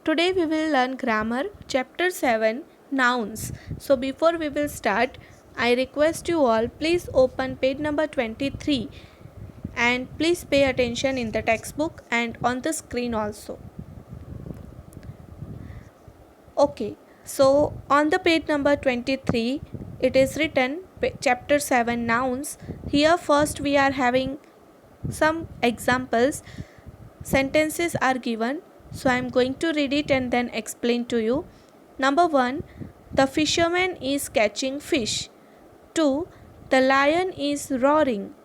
Today we will learn grammar chapter 7 nouns. So before we will start, I request you all please open page number 23 and please pay attention in the textbook and on the screen also. Okay, so on the page number 23 it is written chapter 7 nouns. Here first we are having some examples. Sentences are given, so I am going to read it and then explain to you. Number 1, the fisherman is catching fish. 2, the lion is roaring.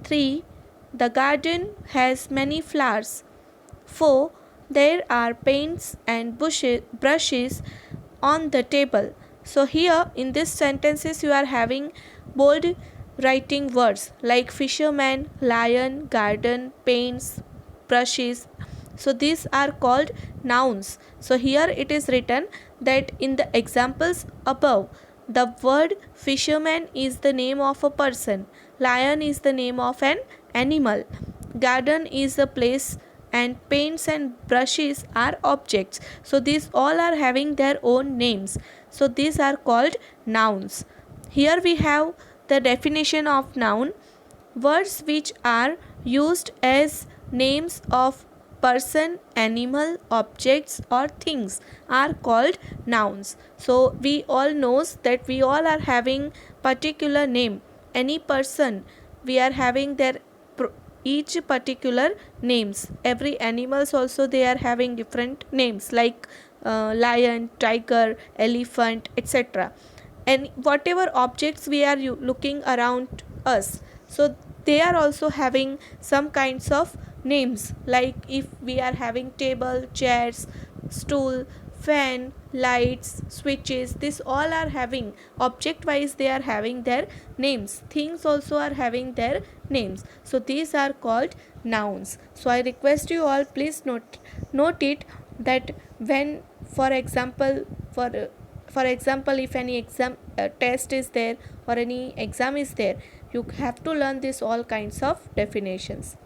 3, the garden has many flowers. 4, there are paints and brushes on the table. So here in these sentences you are having bold writing words like fisherman, lion, garden, paints, brushes. So these are called nouns. So here it is written that in the examples above, the word fisherman is the name of a person, lion is the name of an animal, garden is a place, and paints and brushes are objects. So these all are having their own names. So these are called nouns. Here we have the definition of noun. Words which are used as names of person, animal, objects or things are called nouns. So we all knows that we all are having particular name. Any person, we are having their each particular names. Every animals also they are having different names like lion, tiger, elephant, etc. And whatever objects we are looking around us, so they are also having some kinds of names. Like if we are having table, chairs, stool, fan, lights, switches, this all are having object wise, they are having their names. Things also are having their names. So these are called nouns. So I request you all please note it that when for example if any exam test is there or any exam is there, you have to learn this all kinds of definitions.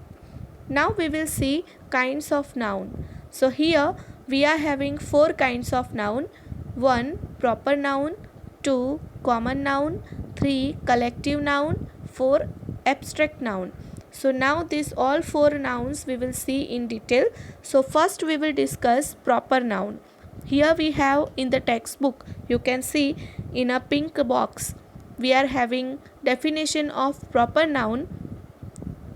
Now we will see kinds of noun. So here we are having 4 kinds of noun. 1, proper noun. 2, common noun. 3, collective noun. 4, abstract noun. So now these all 4 nouns we will see in detail. So first we will discuss proper noun. Here we have in the textbook, you can see in a pink box, we are having definition of proper noun.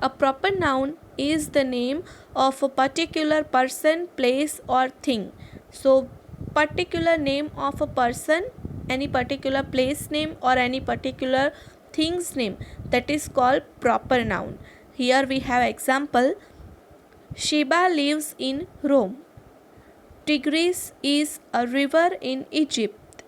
A proper noun is the name of a particular person, place or thing. So particular name of a person, any particular place name or any particular thing's name, that is called proper noun. Here we have example. Sheba lives in Rome. Tigris is a river in Egypt.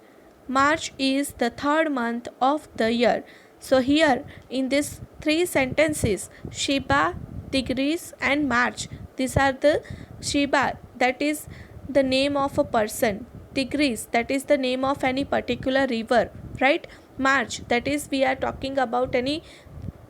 March is the 3rd month of the year. So here in these 3 sentences, Sheba, Tigris and March, these are the Sheba, that is the name of a person. Tigris, that is the name of any particular river, right? March, that is we are talking about any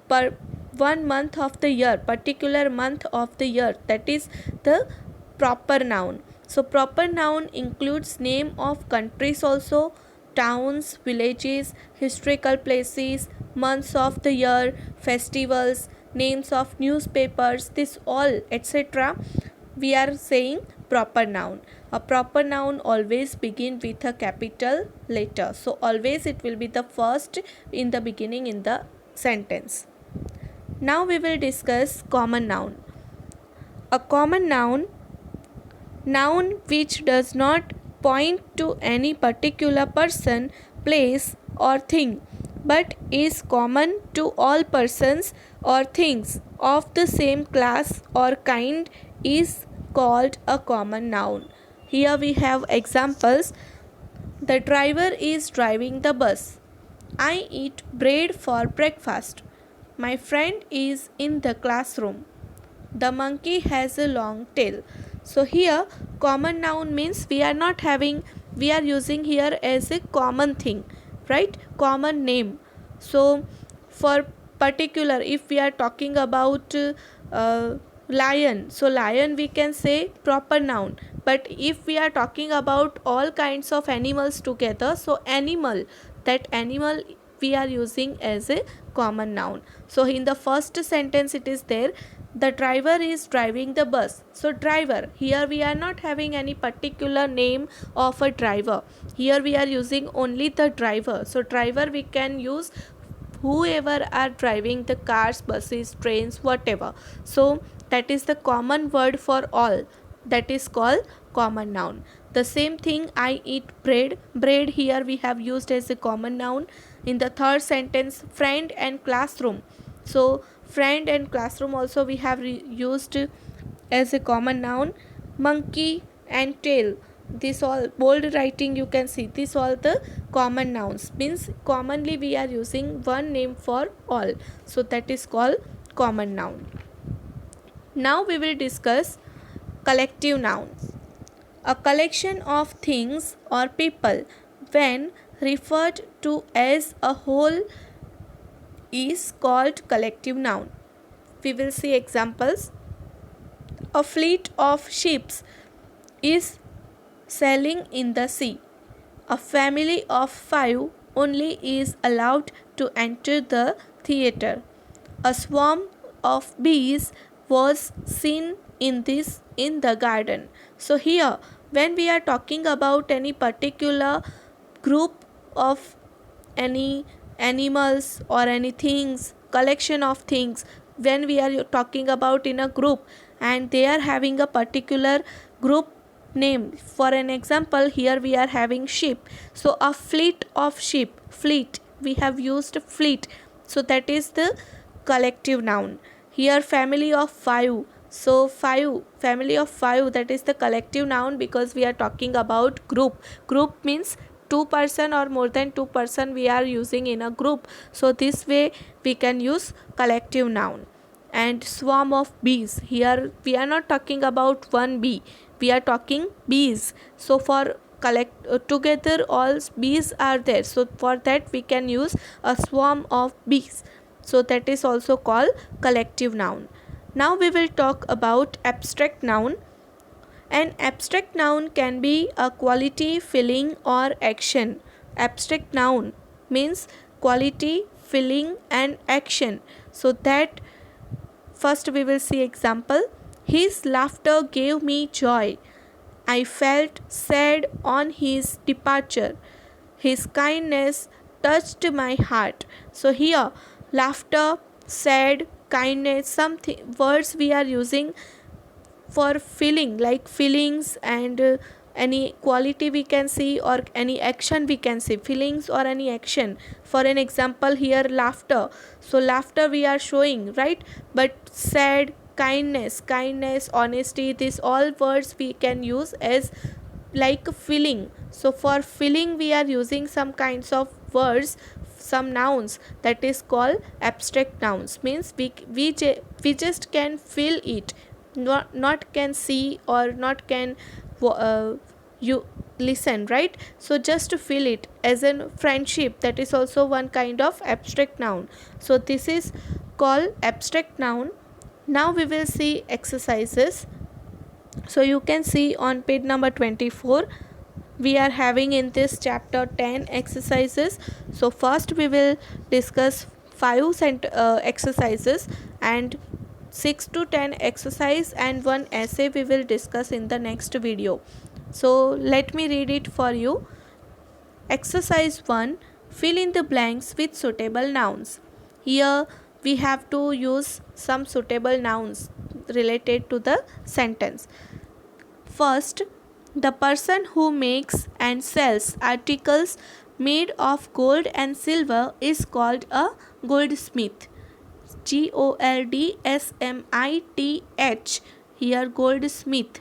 one month of the year, particular month of the year, that is the proper noun. So proper noun includes name of countries also, towns, villages, historical places, months of the year, festivals, names of newspapers, this all etc. we are saying proper noun. A proper noun always begin with a capital letter. So always it will be the first in the beginning in the sentence. Now we will discuss common noun. A common noun which does not point to any particular person, place or thing, but is common to all persons or things of the same class or kind is called a common noun. Here we have examples. The driver is driving the bus. I eat bread for breakfast. My friend is in the classroom. The monkey has a long tail. So here common noun means we are using here as a common thing, right? Common name. So for particular, if we are talking about lion, so lion we can say proper noun. But if we are talking about all kinds of animals together, so animal, that animal we are using as a common noun. So in the first sentence it is there, the driver is driving the bus. So driver, here we are not having any particular name of a driver. Here we are using only the driver. So driver we can use whoever are driving the cars, buses, trains, whatever. So that is the common word for all, that is called common noun. The same thing, I eat bread. Bread here we have used as a common noun. In the third sentence, friend and classroom. So friend and classroom also we have used as a common noun. Monkey and tail, this all bold writing you can see, this all the common nouns, means commonly we are using one name for all. So that is called common noun. Now we will discuss collective nouns. A collection of things or people when referred to as a whole is called collective noun. We will see examples. A fleet of ships is sailing in the sea. A family of 5 only is allowed to enter the theatre. A swarm of bees was seen in the garden. So here, when we are talking about any particular group of any animals or any things, collection of things, when we are talking about in a group and they are having a particular group name, for an example here we are having sheep. So a fleet of sheep, fleet, we have used fleet, so that is the collective noun. Here family of 5, so 5, family of 5, that is the collective noun because we are talking about group. Group means 2 person or more than 2 person we are using in a group. So this way we can use collective noun. And swarm of bees, here we are not talking about one bee, we are talking bees. So for together all bees are there, so for that we can use a swarm of bees. So that is also called collective noun. Now we will talk about abstract noun. An abstract noun can be a quality, feeling or action. Abstract noun means quality, feeling and action. So that first we will see example. His laughter gave me joy. I felt sad on his departure. His kindness touched my heart. So here laughter, sad, kindness, something words we are using for feeling, like feelings and any quality we can see or any action we can see, feelings or any action. For an example here laughter, so laughter we are showing, right? But sad, kindness, honesty, these all words we can use as like feeling. So for feeling we are using some kinds of words, some nouns, that is called abstract nouns, means we just can feel it, not can see or not can you listen, right? So just to feel it, as in friendship, that is also one kind of abstract noun. So this is called abstract noun. Now we will see exercises. So you can see on page number 24 we are having in this chapter 10 exercises. So first we will discuss 5 exercises, and 6 to 10 exercise and 1 essay we will discuss in the next video. So let me read it for you. Exercise 1, fill in the blanks with suitable nouns. Here we have to use some suitable nouns related to the sentence. First, the person who makes and sells articles made of gold and silver is called a goldsmith. Goldsmith. Here goldsmith.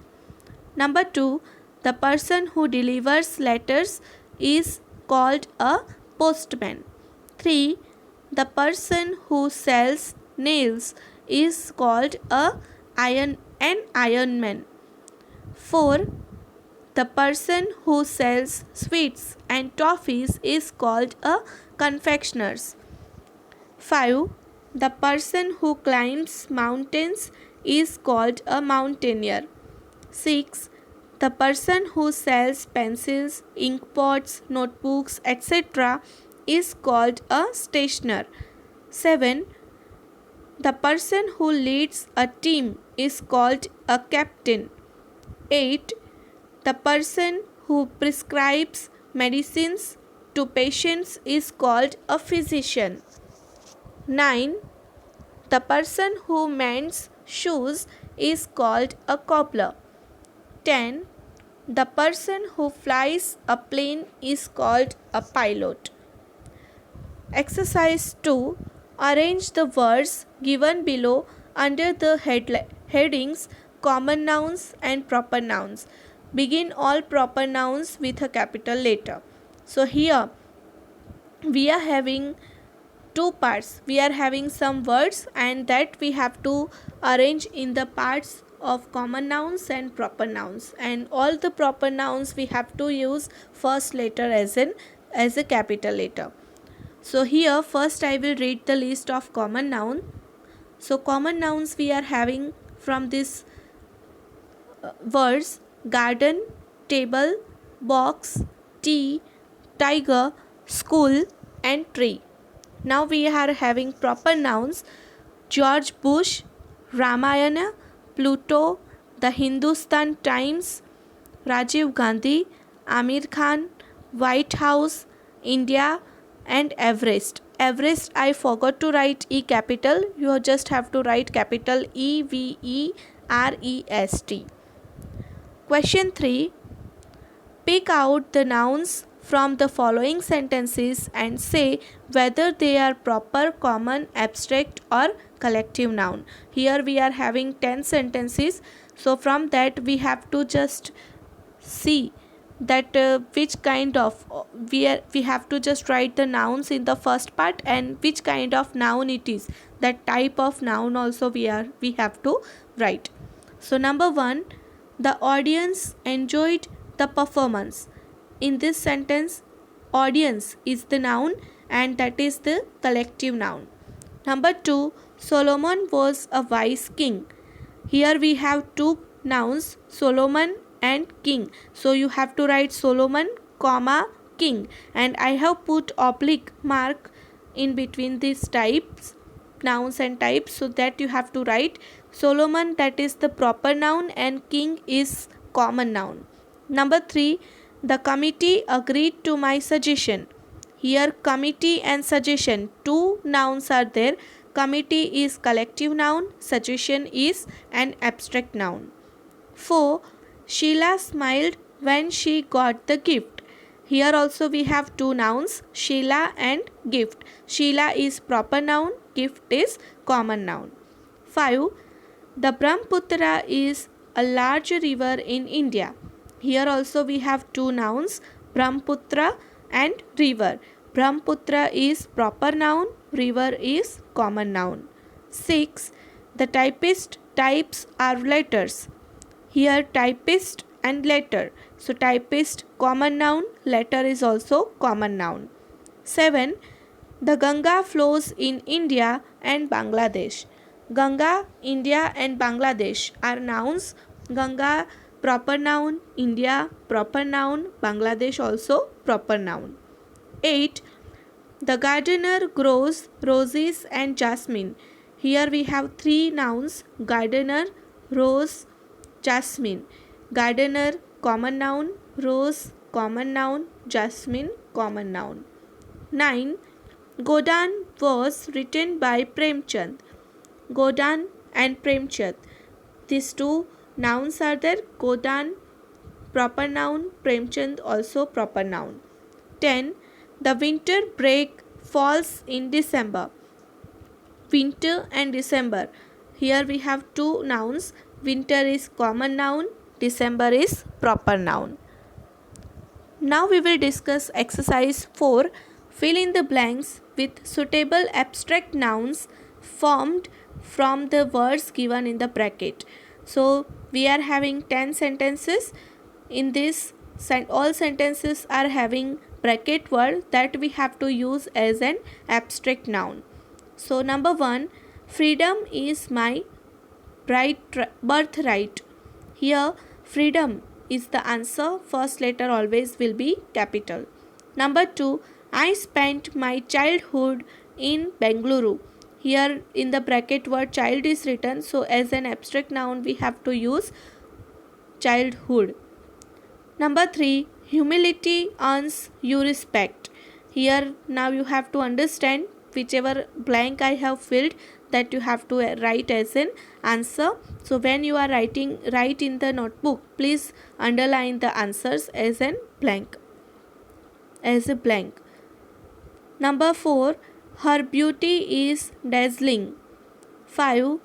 Number 2, the person who delivers letters is called a postman. 3, the person who sells nails is called an ironman. 4, the person who sells sweets and toffees is called a confectioner. 5, the person who climbs mountains is called a mountaineer. 6, The person who sells pencils, ink pots, notebooks, etc. is called a stationer. 7. The person who leads a team is called a captain. 8. The person who prescribes medicines to patients is called a physician. 9. The person who mends shoes is called a cobbler. 10. The person who flies a plane is called a pilot. Exercise 2. Arrange the words given below under the headings common nouns and proper nouns. Begin all proper nouns with a capital letter. So here we are having two parts. We are having some words and that we have to arrange in the parts of common nouns and proper nouns, and all the proper nouns we have to use first letter as a capital letter. So here first I will read the list of common noun. So common nouns we are having from this words: garden, table, box, tea, tiger, school and tree. Now we are having proper nouns: George Bush, Ramayana, Pluto, the Hindustan Times, Rajiv Gandhi, Amir Khan, White House, India and Everest. Everest I forgot to write E capital. You just have to write capital EVEREST. Question 3. Pick out the nouns from the following sentences and say whether they are proper, common, abstract or collective noun. Here we are having 10 sentences. So from that we have to just see that which kind of we have to just write the nouns in the first part and which kind of noun it is. That type of noun also we have to write. So number 1, the audience enjoyed the performance. In this sentence, audience is the noun and that is the collective noun. Number 2, Solomon was a wise king. Here we have two nouns, Solomon and king. So you have to write Solomon, comma, king, and I have put oblique mark in between these types, nouns and types, so that you have to write Solomon, that is the proper noun, and king is common noun. Number 3, the committee agreed to my suggestion. Here committee and suggestion, two nouns are there. Committee is collective noun, suggestion is an abstract noun. 4. Sheila smiled when she got the gift. Here also we have two nouns, Sheila and gift. Sheila is proper noun, gift is common noun. 5. The Brahmaputra is a large river in India. Here also we have two nouns, Brahmaputra and river. Brahmaputra is proper noun, river is common noun. 6. The typist types are letters. Here typist and letter. So typist common noun, letter is also common noun. 7. The Ganga flows in India and Bangladesh. Ganga, India and Bangladesh are nouns. Ganga proper noun, India proper noun, Bangladesh also proper noun. 8. The gardener grows roses and jasmine. Here we have three nouns, gardener, rose, jasmine. Gardener common noun, rose common noun, jasmine common noun. 9. Godan was written by Premchand. Godan and Premchand, these two nouns are there. Godan proper noun, Premchand also proper noun. 10. The winter break falls in December. Winter and December. Here we have two nouns. Winter is common noun, December is proper noun. Now we will discuss exercise 4. Fill in the blanks with suitable abstract nouns formed from the words given in the bracket. So we are having 10 sentences. In this, all sentences are having bracket word that we have to use as an abstract noun. So number 1, freedom is my birthright. Here freedom is the answer. First letter always will be capital. Number 2, I spent my childhood in Bengaluru. Here in the bracket word child is written, so as an abstract noun we have to use childhood. Number 3, humility earns you respect. Here now you have to understand whichever blank I have filled, that you have to write as an answer. So when you are write in the notebook, please underline the answers as a blank. Number 4, her beauty is dazzling. 5,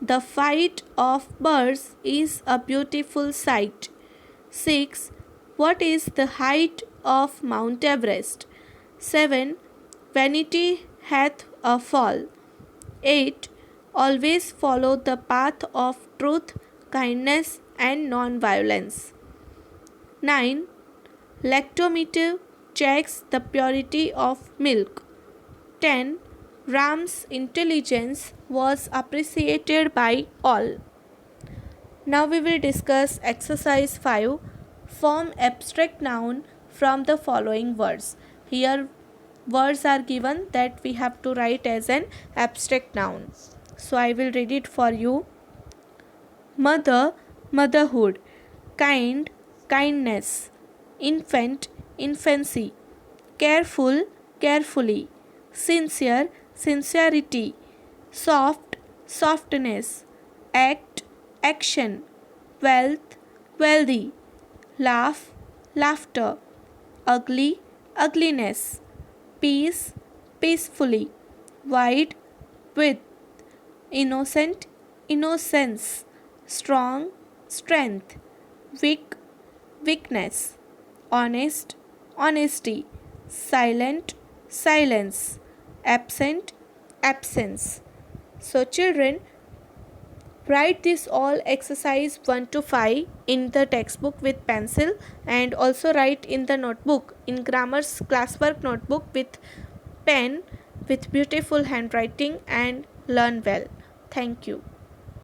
the flight of birds is a beautiful sight. 6, what is the height of Mount Everest? 7, vanity hath a fall. 8, always follow the path of truth, kindness and non-violence. 9, lactometer checks the purity of milk. 10, Ram's intelligence was appreciated by all. Now we will discuss exercise 5. Form abstract noun from the following words. Here words are given that we have to write as an abstract noun. So I will read it for you. Mother, motherhood. Kind, kindness. Infant, infancy. Careful, carefully. Sincere, sincerity. Soft, softness. Act, action. Wealth, wealthy. Laugh, laughter. Ugly, ugliness. Peace, peacefully. Wide, width. Innocent, innocence. Strong, strength. Weak, weakness. Honest, honesty. Silent, silence. Absent, absence. So children, write this all exercise 1 to 5 in the textbook with pencil, and also write in the notebook, in grammar's classwork notebook with pen, with beautiful handwriting, and learn well. Thank you.